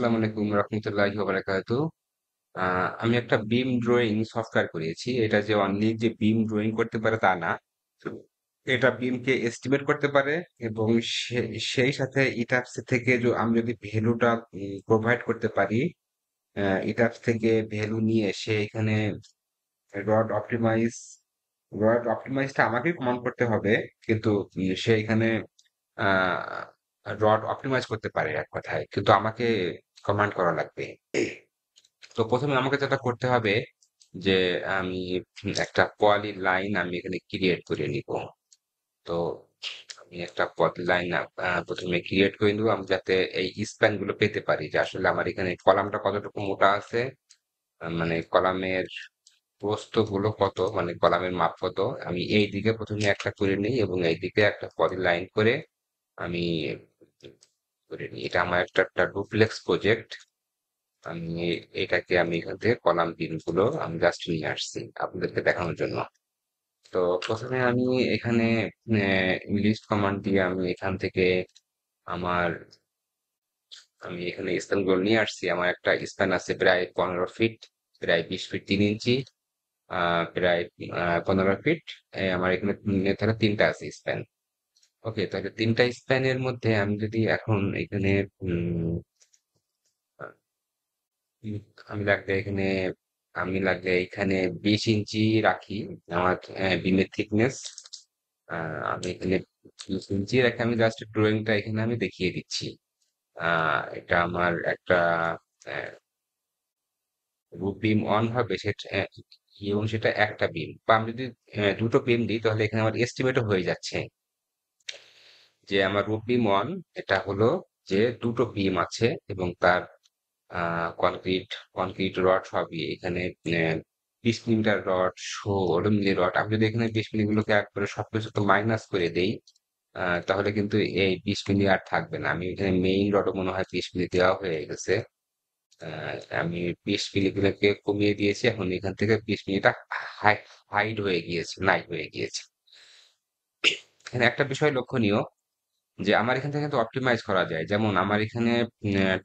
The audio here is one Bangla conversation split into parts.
আসসালামু আলাইকুম রহমতুল্লাহি ওয়া বারাকাতুহু। আমি একটা বিম ড্রয়িং সফটওয়্যার করিয়েছি। এটা যে অনলি যে বিম ড্রয়িং করতে পারে তা না। এটা বিমকে এস্টিমেট করতে পারে এবং সেই সাথে ইটাপস থেকে আমি যদি ভ্যালুটা প্রোভাইড করতে পারি, ইটাপস থেকে ভ্যালু নিয়ে সে এখানে রড অপটিমাইজ রড অপটিমাইজটা আমাকেই কমান্ড করতে হবে, কিন্তু সে এখানে রড অপটিমাইজ করতে পারে এক কথায়, কিন্তু আমাকে কমান্ড করা লাগবে। তো প্রথমে আমাকে যেটা করতে হবে যে আমি একটা পলি লাইন আমি এখানে ক্রিয়েট করে নিব। তো আমি একটা পলি লাইন প্রথমে ক্রিয়েট করে নিব, আমি যাতে এই স্প্যান গুলো পেতে পারি যে আসলে আমার এখানে কলামটা কতটুকু মোটা আছে, মানে কলামের প্রস্থ গুলো কত, মানে কলামের মাপ কত। আমি এই দিকে প্রথমে একটা করে নিই এবং এই দিকে একটা পলি লাইন করে আমি করে নিই। এটা আমার একটা ডুপ্লেক্স প্রজেক্ট। আমি এটাকে আমি এখান থেকে কলাম বিন গুলো আমি জাস্ট নিয়ে আসছি আপনাদেরকে দেখানোর জন্য। তো প্রথমে আমি এখানে লিস্ট কমান্ড দিয়ে আমি এখান থেকে আমার আমি এখানে স্প্যান গুলো নিয়ে আসছি। আমার একটা স্প্যান আছে প্রায় 15 ফিট, প্রায় 20 ফিট 3 ইঞ্চি, প্রায় 15 ফিট। আমার এখানে তাহলে তিনটা আছে স্প্যান। ওকে, তাহলে তিনটা স্প্যানের মধ্যে আমি যদি এখন এখানে উম, উম, আমি লাগলে এখানে আমি লাগলে এখানে 20 ইঞ্চি রাখি আমার বিমের থিকনেস। আমি এখানে 20 ইঞ্চি রেখে আমি জাস্ট ড্রয়িংটা এখানে আমি দেখিয়ে দিচ্ছি। এটা আমার একটা রুট বিম অন হবে সেটা, এবং সেটা একটা বিম, বা আমি যদি দুটো বিম দিই তাহলে এখানে আমার এস্টিমেটও হয়ে যাচ্ছে যে আমার রুট বিম অন, এটা হলো যে দুটো বিম আছে এবং তার কনক্রিট কনক্রিট রড সবই এখানে 20 মিলিমিটার রড, 16 মিলি রড। আমি যদি এখানে 20 মিলি গুলোকে একবারে সবকিছু তো মাইনাস করে দেই, তাহলে কিন্তু এই 20 মিলি আর থাকবে না। আমি এখানে মেইন রডও মনে হয় 20 মিলি দেওয়া হয়ে গেছে। আমি 20 মিলি গুলোকে কমিয়ে দিয়েছি, এখন এখান থেকে 20 মিলিটা হাইড হয়ে গিয়েছে, নাই হয়ে গিয়েছে। এখানে একটা বিষয় লক্ষণীয় যে আমার এখান থেকে কিন্তু অপটিমাইজ করা যায়। যেমন আমার এখানে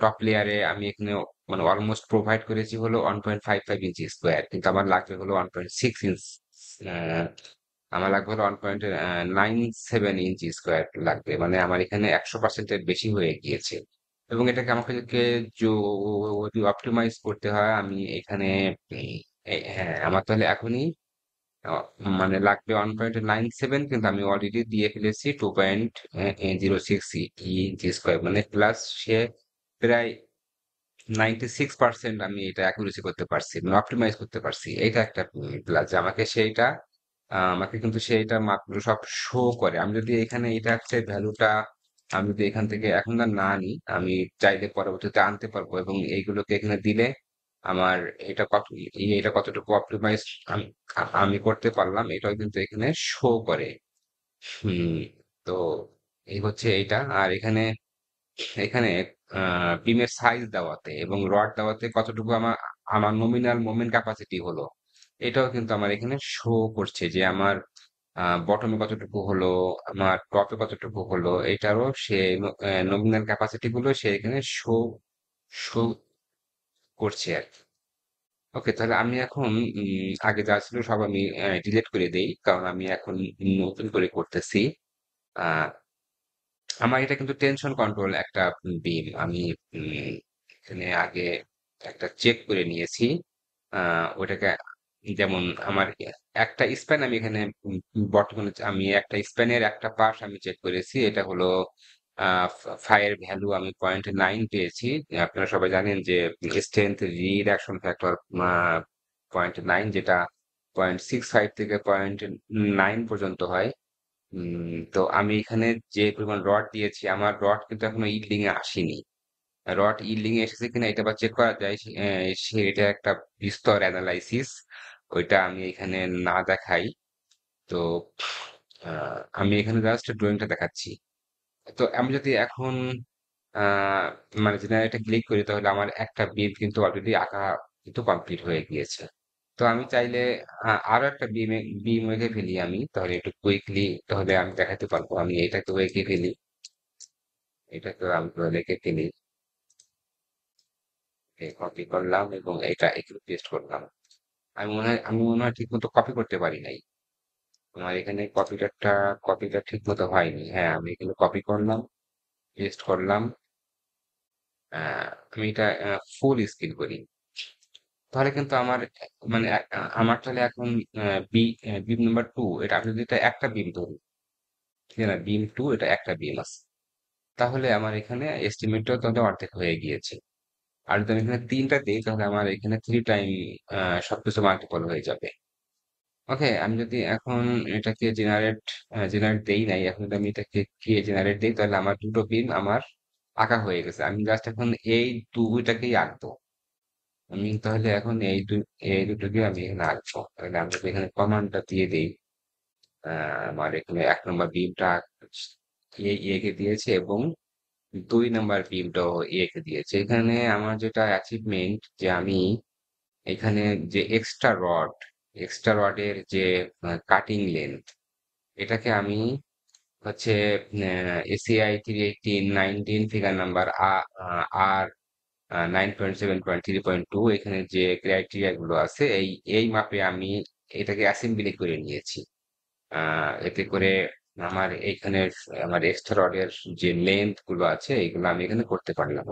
টপ লেয়ারে আমি এখানে মানে অলমোস্ট প্রোভাইড করেছি হলো 1.55 ইঞ্চি স্কোয়ার, কিন্তু আমার লাগবে হলো 1.6 ইঞ্চ। আমার লাগবে হলো 1.97 ইঞ্চি স্কোয়ার লাগবে, মানে আমার এখানে 100%-এর বেশি হয়ে গিয়েছে। এবং এটাকে আমাকে যদি অপটিমাইজ করতে হয় আমি এখানে হ্যাঁ, আমার তাহলে এখনই আহ, মানে লাগবে 1.97, কিন্তু আমি অলরেডি দিয়ে ফেলেছি 2.06 ইঞ্চি স্কোয়ার, মানে প্লাস সে প্রায় 96% আমি এটা অ্যাকুরেসি করতে পারছি, মানে অপটিমাইজ করতে পারছি। এটা একটা প্লাস যে আমাকে সেইটা আমাকে কিন্তু সেইটা মাপগুলো সব শো করে। আমি যদি এখানে এটা হচ্ছে ভ্যালুটা, আমি যদি এখান থেকে এখন আর না নিই, আমি চাইলে পরবর্তীতে আনতে পারবো এবং এইগুলোকে এখানে দিলে আমার এটা কত, এটা কতটুকু অপটিমাইজ আমি আমি করতে পারলাম এটাও কিন্তু এখানে শো করে। হুম। তো এই হচ্ছে এইটা। আর এখানে এখানে বিমের সাইজ দেওয়াতে এবং রড দেওয়াতে কতটুকু আমার আমার নমিনাল মোমেন্ট ক্যাপাসিটি হলো, এটাও কিন্তু আমার এখানে শো করছে যে আমার বটমে কতটুকু হলো, আমার টপে কতটুকু হলো, এটারও সে নমিনাল ক্যাপাসিটি গুলো সে এখানে শো শো করছে আর কি। ওকে, তাহলে আমি এখন আগে যা ছিল সব আমি ডিলিট করে দেই, কারণ আমি এখন নতুন করে করতেছি। আহ আমার এটা কিন্তু টেনশন কন্ট্রোল একটা বিম। আমি উম, এখানে আগে একটা চেক করে নিয়েছি। ওটাকে যেমন আমার একটা স্প্যান আমি এখানে বর্তমানে আমি একটা স্প্যানের একটা পাশ আমি চেক করেছি। এটা হলো ফায়ার ভ্যালু আমি 0.9 পেয়েছি। আপনারা সবাই জানেন যে স্ট্রেংথ রিডাকশন ফ্যাক্টর 0.9, যেটা 0.65 থেকে 0.9 পর্যন্ত হয়। তো আমি এখানে যে পরিমাণ রড দিয়েছি, আমার রড কিন্তু এখনো ইল্ডিং এ আসেনি। রড ইল্ডিং এ এসেছে কিনা এটা আবার চেক করা যায়, এটা একটা বিস্তর অ্যানালাইসিস, ওইটা আমি এখানে না দেখাই। তো আমি এখানে জাস্ট ড্রয়িংটা দেখাচ্ছি। তো আমি যদি এখন আহ মানে জেনারেটে ক্লিক করি তাহলে আমার একটা বিম কিন্তু অলরেডি আঁকা কিন্তু কমপ্লিট হয়ে গিয়েছে। তো আমি চাইলে আরো একটা বিম এঁকে ফেলি আমি, তাহলে একটু কুইকলি তাহলে আমি দেখাতে পারবো। আমি এটাকে এঁকে ফেলি, এটাকে আমি তাহলে এঁকে ফেলি। কপি করলাম এবং এটা এখানে পেস্ট করলাম। আমি মনে হয় ঠিক মতো কপি করতে পারি নাই। আমার এখানে কপিটা ঠিক মতো হয়নি। হ্যাঁ, আমি এখানে কপি করলাম, পেস্ট করলাম। আমি এটা ফুল স্ক্রিন করি। তাহলে কিন্তু আমার মানে আমার তাহলে এখন বি বিম নাম্বার 2, এটা আমি যদি এটা একটা বিম ধরি, ঠিক আছে না, বিম 2 এটা একটা বিম আছে, তাহলে আমার এখানে এস্টিমেটটা তাহলে অর্ধেক হয়ে গিয়েছে। আর যদি আমি এখানে 3টা দিই তাহলে আমার এখানে 3 টাইম সবকিছু মাল্টিপল হয়ে যাবে। ওকে, আমি যদি এখন এটাকে জেনারেট দেই নাই, এখন যদি আমি এটাকে জেনারেট দিই তাহলে আমার দুটো বিম আমার আঁকা হয়ে গেছে। আমি জাস্ট এখন এই দুইটাকেই আঁকবো। আমি তাহলে এখন এই দুটোকে আমি এখানে আঁকবো। তাহলে আমি যদি এখানে কমান্ডটা দিয়ে দিই, আমার এখানে 1 নম্বর বিমটা এঁকে দিয়েছে এবং 2 নম্বর বিমটাও এঁকে দিয়েছে। এখানে আমার যেটা অ্যাচিভমেন্ট, যে আমি এখানে যে এক্সট্রা রডের যে কাটিং লেন্থ, এটাকে আমি হচ্ছে এসিআই 318/19 ফিগার নাম্বার আর 9.7.3.2, এখানে যে ক্রাইটেরিয়া গুলো আছে এই মাপে আমি এটাকে অ্যাসেম্বলি করে নিয়েছি। এতে করে আমার এইখানে আমার এক্সট্রা রডের যে লেন্থ গুলো আছে এগুলো আমি এখানে করতে পারলাম।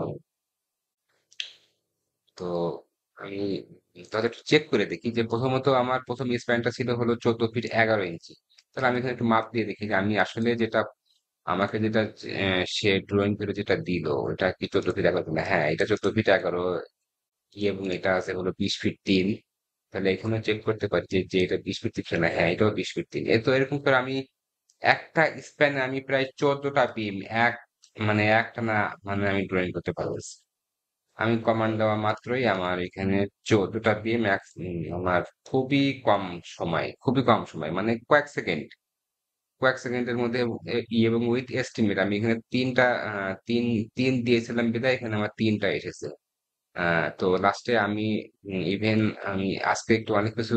তো আমি তাহলে একটু চেক করে দেখি যে প্রথমত আমার প্রথম স্প্যানটা ছিল হলো 14 ফিট 11 ইঞ্চি। তাহলে আমি এখানে একটু মাপ দিয়ে দেখি যে আমি আসলে যেটা আমাকে যেটা সে ড্রয়িং করে যেটা দিল ওটা কি 14 ফিট 11 কিনা। হ্যাঁ, এটা 14 ফিট 11 এবং এটা আছে হলো 20 ফিট 3। তাহলে এখানে চেক করতে পারি যে এটা 20 ফিট 3 কিনা। হ্যাঁ, এটাও 20 ফিট 3। এ তো এরকম করে আমি একটা স্প্যানে আমি প্রায় 14টা বিম মানে একটা না, মানে আমি ড্রয়িং করতে পারবো। আমি কমান্ড দেওয়া মাত্রই আমার এখানে 14টা বিম আমার খুবই কম সময় মানে কয়েক সেকেন্ডের মধ্যে এবং উইথ এস্টিমেট আমি এখানে তিনটা তিন তিন দিয়েছিলাম বিদায় এখানে আমার 3টা এসেছে। তো লাস্টে আমি ইভেন আমি আজকে একটু অনেক কিছু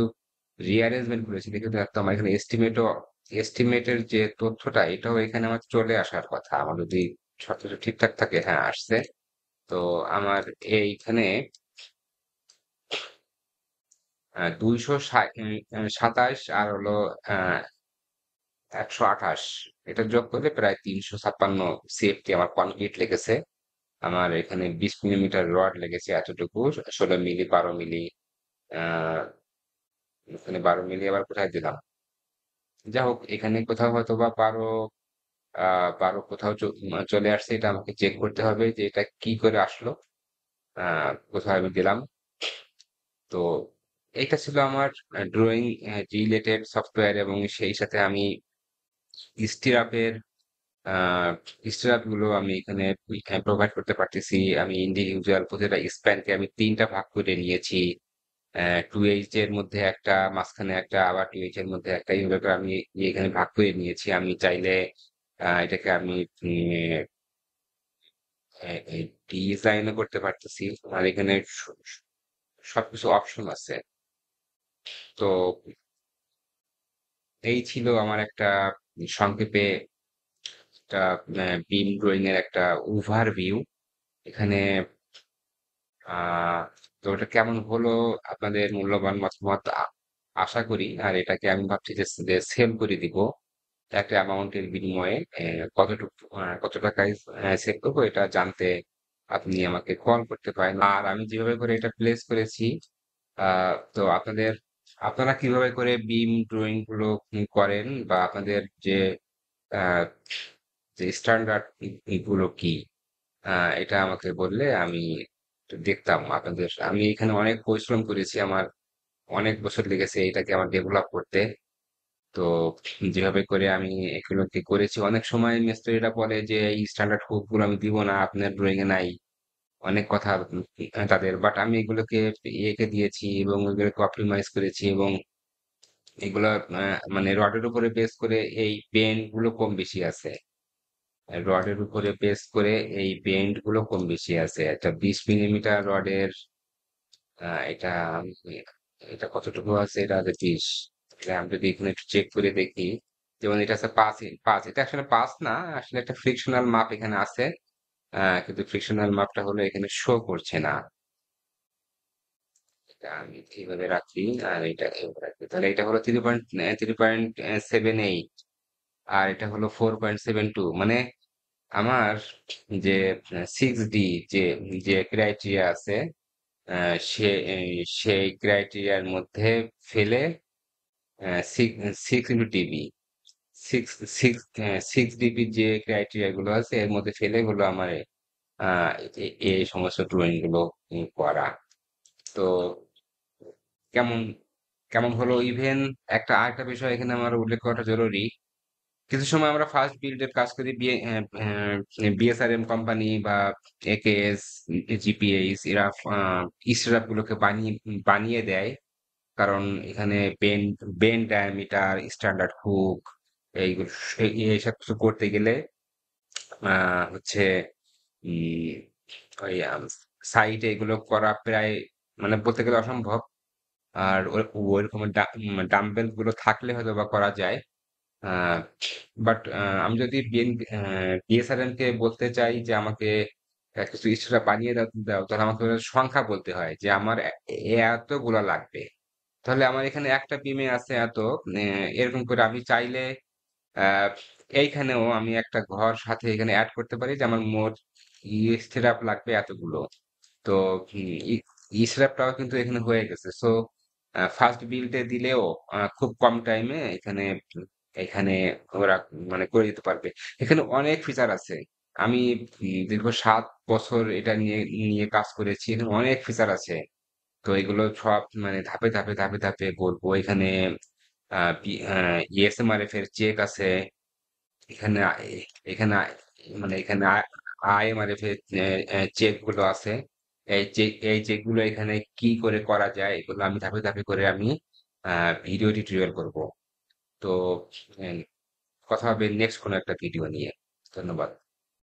রিঅ্যারেঞ্জমেন্ট করেছি দেখে তো আমার এখানে এস্টিমেটের যে তথ্যটা এটাও এখানে আমার চলে আসার কথা, আমার যদি সবকিছু ঠিকঠাক থাকে। হ্যাঁ, আসছে। তো আমার এইখানে 227 আর হলো আহ 128, এটা যোগ করলে প্রায় 356 সিএফটি আমার কনক্রিট লেগেছে। আমার এখানে 20 মিলিমিটার রড লেগেছে এতটুকু, 16 মিলি 12 মিলি। আহ এখানে 12 মিলি আবার কোথায় দিলাম, যা হোক এখানে কোথাও হয়তো বা 12 কোথাও চলে আসছে, এটা আমাকে চেক করতে হবে যে এটা কি করে আসলো, কোথাও আমি দিলাম। তো এইটা ছিল আমার ড্রয়িং রিলেটেড সফটওয়্যার, এবং সেই সাথে আমি স্টিরাপের আহ স্টিরাপ গুলো আমি এখানে প্রোভাইড করতে পারতেছি। আমি ইন্ডিভিজুয়াল প্রতিটা স্প্যানকে আমি 3টা ভাগ করে নিয়েছি। 2H এর মধ্যে একটা, মাঝখানে একটা, আবার 2H এর মধ্যে একটা, এইভাবে করে আমি এখানে ভাগ করে নিয়েছি। আমি চাইলে এটাকে আমি ডিজাইনও করতে পারতেছি। আর এখানে সবকিছু অপশন আছে। তো এই ছিল আমার একটা সংক্ষেপে একটা বিম ড্রয়িং এর একটা ওভারভিউ। এখানে আহ তো ওটা কেমন হলো, আপনাদের মূল্যবান মতামত আশা করি। আর এটাকে আমি ভাবছি যে সেল করে দিব একটা অ্যামাউন্টের বিনিময়ে। কত টাকায় সেল করবো এটা জানতে আপনি আমাকে কল করতে পারেন। আর আমি যেভাবে করে এটা প্লেস করেছি, তো আপনারা কিভাবে করে বিম ড্রয়িং গুলো করেন, বা আপনাদের আহ, যে স্ট্যান্ডার্ড গুলো কি, এটা আমাকে বললে আমি একটু দেখতাম। আমি এখানে অনেক পরিশ্রম করেছি, আমার অনেক বছর লেগেছে এটাকে আমার ডেভেলপ করতে। তো যেভাবে করে আমি এগুলোকে করেছি, অনেক সময় মিস্ত্রিরা বলে যে এই স্ট্যান্ডার্ড হুক গুলো আমি দিব না, আপনার ড্রয়িং এ নাই, অনেক কথা তাদের। বাট আমি এগুলোকে ইয়েকে দিয়েছি এবং এগুলোকে অপটিমাইজ করেছি, এবং এগুলো মানে রডের উপরে বেস করে এই বেন্ড গুলো কম বেশি আছে। রডের উপরে বেস করে এই বেন্ড গুলো কম বেশি আছে। একটা 20 মিলিমিটার রডের এটা এটা কতটুকু আছে, এটা আছে 20। তাহলে আমি যদি এখানে একটু চেক করে দেখি, যেমন এটা আছে 5 5, এটা আসলে 5 না, আসলে একটা ফ্রিকশনাল মাপ এখানে আছে। কিন্তু ফ্রিকশনাল মাপটা হলো এখানে শো করছে না। এটা আমি এইভাবে রাখি, আর এটা এইভাবে রাখি, তাহলে এটা হলো 3.78, আর এটা হলো 4.72। মানে আমার যে 6D যে যে ক্রাইটেরিয়া আছে, সে সেই ক্রাইটেরিয়ার মধ্যে ফেলে six into TB, six six six DB যে ক্রাইটেরিয়া গুলো আছে এর মধ্যে ফেলে হলো আমার এই সমস্ত ড্রয়িং গুলো করা। তো কেমন কেমন হলো ইভেন একটা আরেকটা বিষয় এখানে আমার উল্লেখ করাটা জরুরি। কিছু সময় আমরা ফার্স্ট বিল্ডের কাজ করি বিএসআরএম কোম্পানি বা একেএস, জিপিএস, এরা স্টার্ট গুলোকে বানিয়ে দেয়, কারণ এখানে বেন ডায়ামিটার, স্ট্যান্ডার্ড হুক, এইগুলো এইসব কিছু করতে গেলে হচ্ছে উম, ওই সাইটে এগুলো করা প্রায় মানে বলতে গেলে অসম্ভব। আর ওইরকম ডাম্বেল গুলো থাকলে হয়তো বা করা যায়। বাট আমি যদি বিএসআরএম কে বলতে চাই যে আমাকে কিছু স্ট্যাটা বানিয়ে দাও, তাহলে আমাকে ওদের সংখ্যা বলতে হয় যে আমার এতগুলো লাগবে। তাহলে আমার এখানে একটা বিমে আছে এত, এরকম করে আমি চাইলে আহ, এইখানেও আমি একটা ঘর সাথে এখানে অ্যাড করতে পারি যে আমার মোট স্টেপ লাগবে এতগুলো। তো স্ল্যাবটাও কিন্তু এখানে হয়ে গেছে। সো ফার্স্ট বিল্ডে দিলেও খুব কম টাইমে এখানে এখানে ওরা মানে করে দিতে পারবে। এখানে অনেক ফিচার আছে। আমি দীর্ঘ 7 বছর এটা নিয়ে নিয়ে কাজ করেছি, এখানে অনেক ফিচার আছে। তো এগুলো সব মানে ধাপে ধাপে ধাপে ধাপে বলবো। এখানে ইএসএমআরএফ এর চেক আছে, এখানে এখানে মানে এখানে আইএমআরএফ এর চেক গুলো আছে। এই চেক গুলো এখানে কি করে করা যায় এগুলো আমি ধাপে ধাপে করে আমি ভিডিও টিউটোরিয়াল করব। তো আহ, কথা হবে নেক্সট কোনো একটা ভিডিও নিয়ে। ধন্যবাদ।